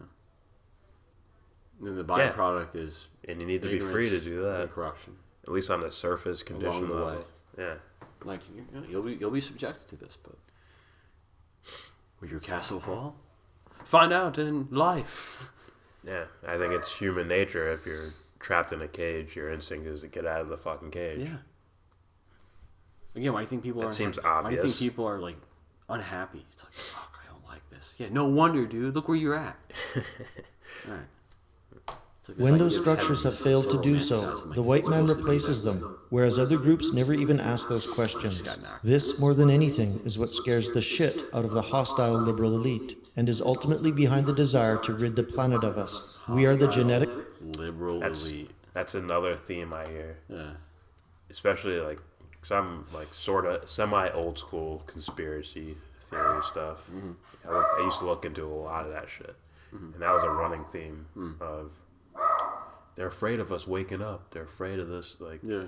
And then the byproduct is And you need to be free to do that. and corruption. At least on the surface condition Along the level. way. Yeah. Like you'll be subjected to this, but will your castle fall? Find out in life. Yeah. I think it's human nature. If you're trapped in a cage, your instinct is to get out of the fucking cage. Yeah. Again, why do you think people are? seems Why do you think obvious. people are unhappy? It's like, fuck, I don't like this. Yeah, no wonder, dude. Look where you're at. All right. When those structures have failed to do so, the white man replaces them, whereas other groups never even ask those questions. This, more than anything, is what scares the shit out of the hostile liberal elite, and is ultimately behind the desire to rid the planet of us. We are the genetic... liberal elite. That's another theme I hear. Yeah. Especially some sort of semi-old school conspiracy theory stuff. I used to look into a lot of that shit. And that was a running theme of they're afraid of us waking up. They're afraid of this, Yeah.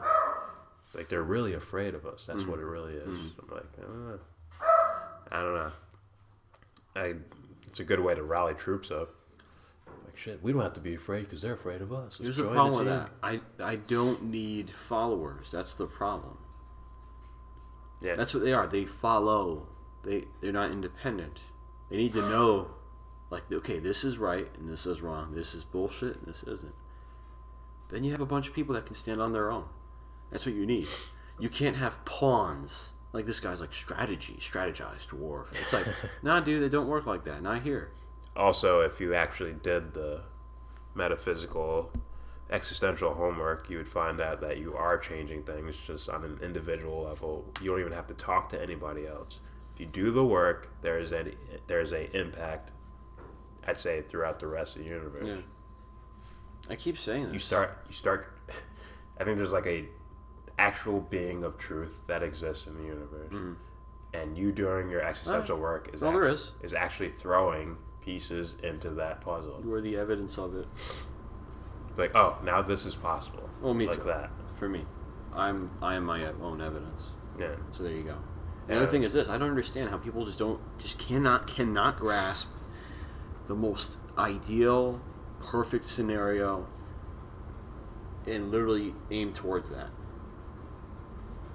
they're really afraid of us. That's what it really is. I'm like, I don't know. It's a good way to rally troops up. Like, shit, we don't have to be afraid because they're afraid of us. Here's the problem with that. I don't need followers. That's the problem. Yeah. That's what they are. They follow. They're not independent. They need to know, okay, this is right and this is wrong. This is bullshit and this isn't. then you have a bunch of people that can stand on their own. That's what you need. You can't have pawns. Like this guy's like strategized warfare. It's like, nah, dude, they don't work like that. Not here. Also, if you actually did the metaphysical, existential homework, you would find out that you are changing things just on an individual level. You don't even have to talk to anybody else. If you do the work, there's a impact, I'd say, throughout the rest of the universe. Yeah. I keep saying this. You start. I think there's like a actual being of truth that exists in the universe, and you doing your existential work is actually throwing pieces into that puzzle. You are the evidence of it. Like, oh, now this is possible. Well, me like too. that. For me, I am my own evidence. Yeah. So there you go. The other thing is this: I don't understand how people cannot grasp the most ideal, perfect scenario, and literally aim towards that.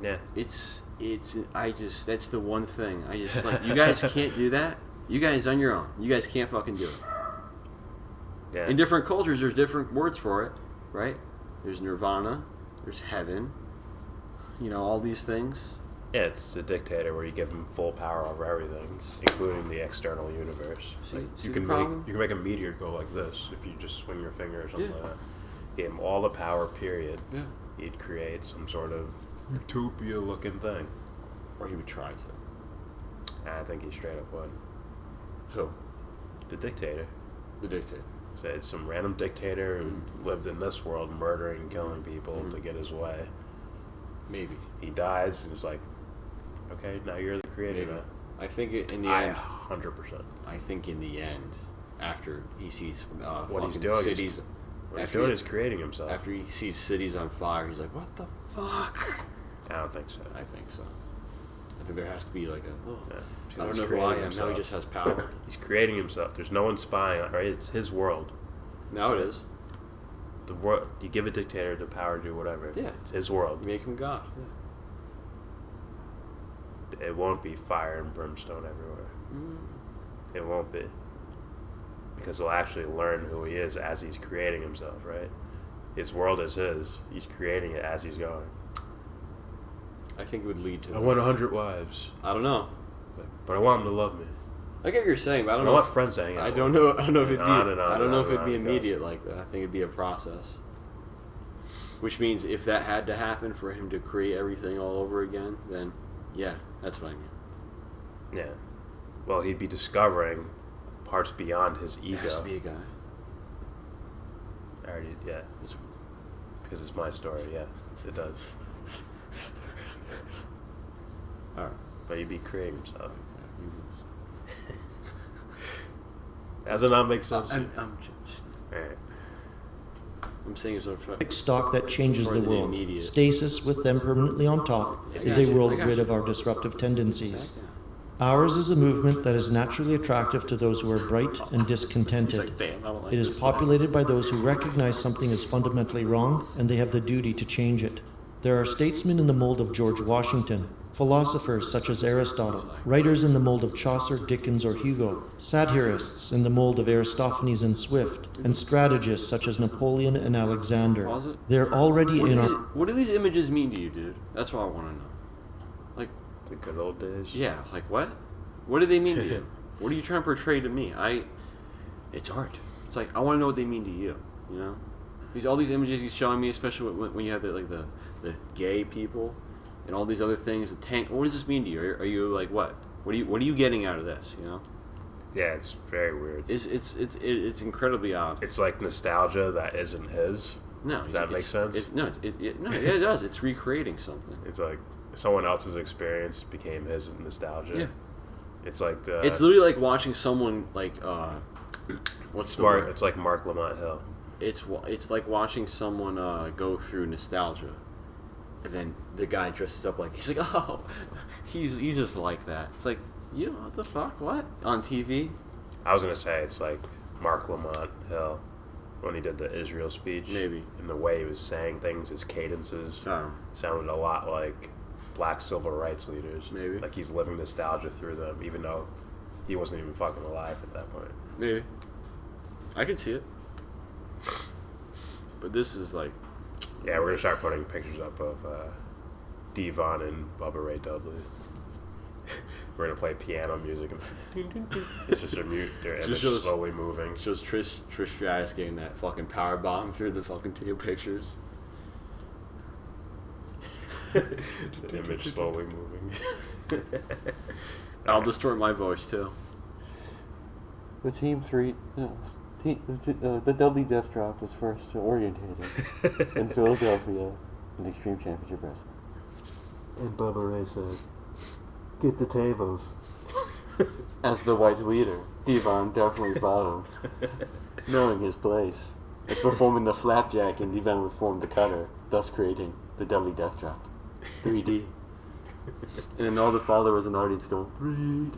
Yeah. That's the one thing. I just like, you guys can't do that. You guys on your own. You guys can't fucking do it. Yeah. In different cultures, there's different words for it, right? There's nirvana, there's heaven, all these things. Yeah, it's a dictator where you give him full power over everything, including the external universe. You can make a meteor go like this if you just swing your finger or something like that. Give him all the power, period. Yeah. He'd create some sort of utopia-looking thing. Or he would try to. I think he straight up would. Who? The dictator. The dictator. So it's some random dictator who lived in this world murdering and killing people to get his way. Maybe. He dies and it's like, okay, now you're the creator. Maybe. I think in the end... 100%. I think in the end, after he sees what he's doing cities... What he's doing is creating himself. After he sees cities on fire, he's like, what the fuck? I don't think so. I think so. I think there has to be like Yeah. I don't know who I am. Now he just has power. He's creating himself. There's no one spying on, right? It's his world. Now it is. The world. You give a dictator the power to do whatever. Yeah. It's his world. You make him God. Yeah. It won't be fire and brimstone everywhere. It won't be. Because he'll actually learn who he is as he's creating himself, right? His world is his. He's creating it as he's going. I think it would lead to... I want 100 wives. I don't know. But I want them to love me. I get what you're saying, but I don't know. I want friends to hang out I don't know. I don't know if it'd be. I don't know if it'd be it immediate like that. I think it'd be a process. Which means if that had to happen for him to create everything all over again, then yeah, that's what I mean. Yeah. Well, he'd be discovering parts beyond his ego. It has to be a guy. Yeah. Because it's my story. Yeah, it does. All right. But he'd be creating himself. Does it not make sense? I'm just... Alright. I'm saying it's sort of... stock that changes the world. Stasis with them permanently on top is a world rid of our disruptive tendencies. Ours is a movement that is naturally attractive to those who are bright and discontented. It is populated by those who recognize something is fundamentally wrong and they have the duty to change it. There are statesmen in the mold of George Washington, philosophers such as Aristotle, writers in the mold of Chaucer, Dickens, or Hugo, satirists in the mold of Aristophanes and Swift, and strategists such as Napoleon and Alexander. They're already in our... What do these images mean to you, dude? That's what I want to know. Like... The good old days? Yeah, like what? What do they mean to you? What are you trying to portray to me? It's art. It's like, I want to know what they mean to you, you know? All these images he's showing me, especially when you have the gay people and all these other things, the tank. What does this mean to you? Are you like what? What are you getting out of this? You know? Yeah, it's very weird. It's incredibly odd. It's like nostalgia that isn't his. No, does that make sense? It does. It's recreating something. It's like someone else's experience became his nostalgia. Yeah. It's like the. It's literally like watching someone like what's the word? It's like Mark Lamont Hill. It's like watching someone go through nostalgia, and then the guy dresses up like he's like, oh, he's just like that. It's like, you know what the fuck? What on TV? I was gonna say it's like Mark Lamont Hill when he did the Israel speech. Maybe. And the way he was saying things, his cadences sounded a lot like black civil rights leaders. Maybe. Like he's living nostalgia through them, even though he wasn't even fucking alive at that point. Maybe. I could see it. But this is like Yeah, we're gonna start putting pictures up of Devon and Bubba Ray Dudley. We're gonna play piano music. It's just their image slowly moving. Shows Trish Stratus getting that fucking power bomb through the fucking two pictures. The image slowly moving. I'll distort my voice too. The Team 3, the Dudley Death Drop was first orientated in Philadelphia in Extreme Championship Wrestling. And Bubba Ray said, "Get the tables." As the white leader, Devon definitely followed, knowing his place. And performing the flapjack, and Devon performed the cutter, thus creating the Dudley Death Drop. 3D. And then all the followers and audience go, 3D.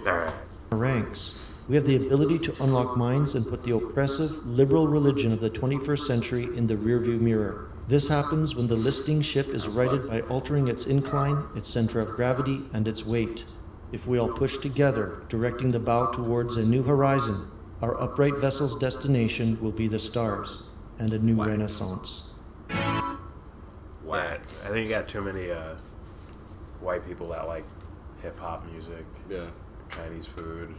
Alright. Ranks. We have the ability to unlock minds and put the oppressive, liberal religion of the 21st century in the rearview mirror. This happens when the listing ship is righted by altering its incline, its center of gravity, and its weight. If we all push together, directing the bow towards a new horizon, our upright vessel's destination will be the stars and a new renaissance. Whack. I think you got too many white people that like hip-hop music. Yeah. Chinese food.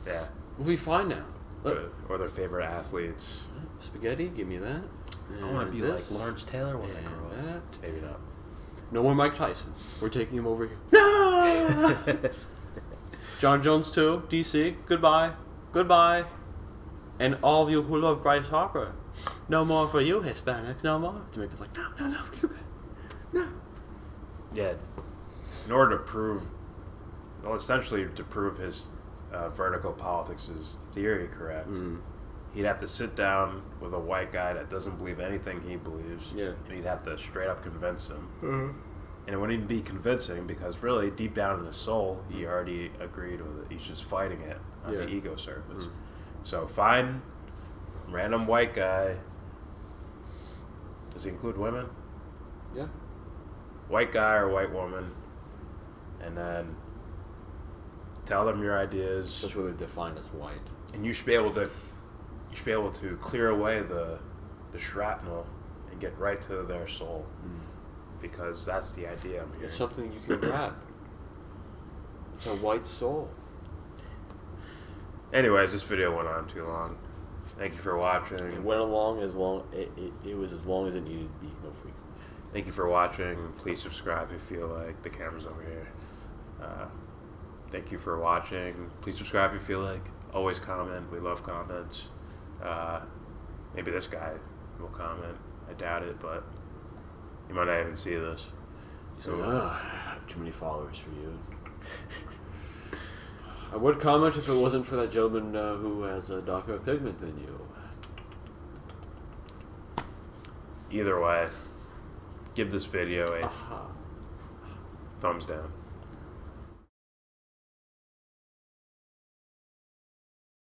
Yeah. We'll be fine now. Or their favorite athletes. Spaghetti, give me that. I want to be this, like Lawrence Taylor when I and grow up. that. Maybe not. No more Mike Tyson. We're taking him over here. No! John Jones too. DC. Goodbye. Goodbye. And all of you who love Bryce Harper. No more for you Hispanics. No more. Jamaica's like, no, Cuban. No. Yeah. In order to prove, well, essentially to prove his Vertigo Politix' theory correct, he'd have to sit down with a white guy that doesn't believe anything he believes. Yeah. And he'd have to straight up convince him. And it wouldn't even be convincing because really, deep down in his soul, he already agreed with it. He's just fighting it on the ego surface. So find random white guy. Does he include women? Yeah. White guy or white woman. And then tell them your ideas. That's what they define as white. And you should be able to clear away the shrapnel and get right to their soul. Because that's the idea I'm hearing. It's something you can grab. It's a white soul. Anyways, this video went on too long. Thank you for watching. It went along it was as long as it needed to be. No freak. Thank you for watching. Please subscribe if you feel like. The camera's over here. Thank you for watching. Please subscribe if you feel like. Always comment. We love comments. Maybe this guy will comment. I doubt it, but you might not even see this. So, I have too many followers for you. I would comment if it wasn't for that gentleman who has a darker pigment than you. Either way, give this video a thumbs down.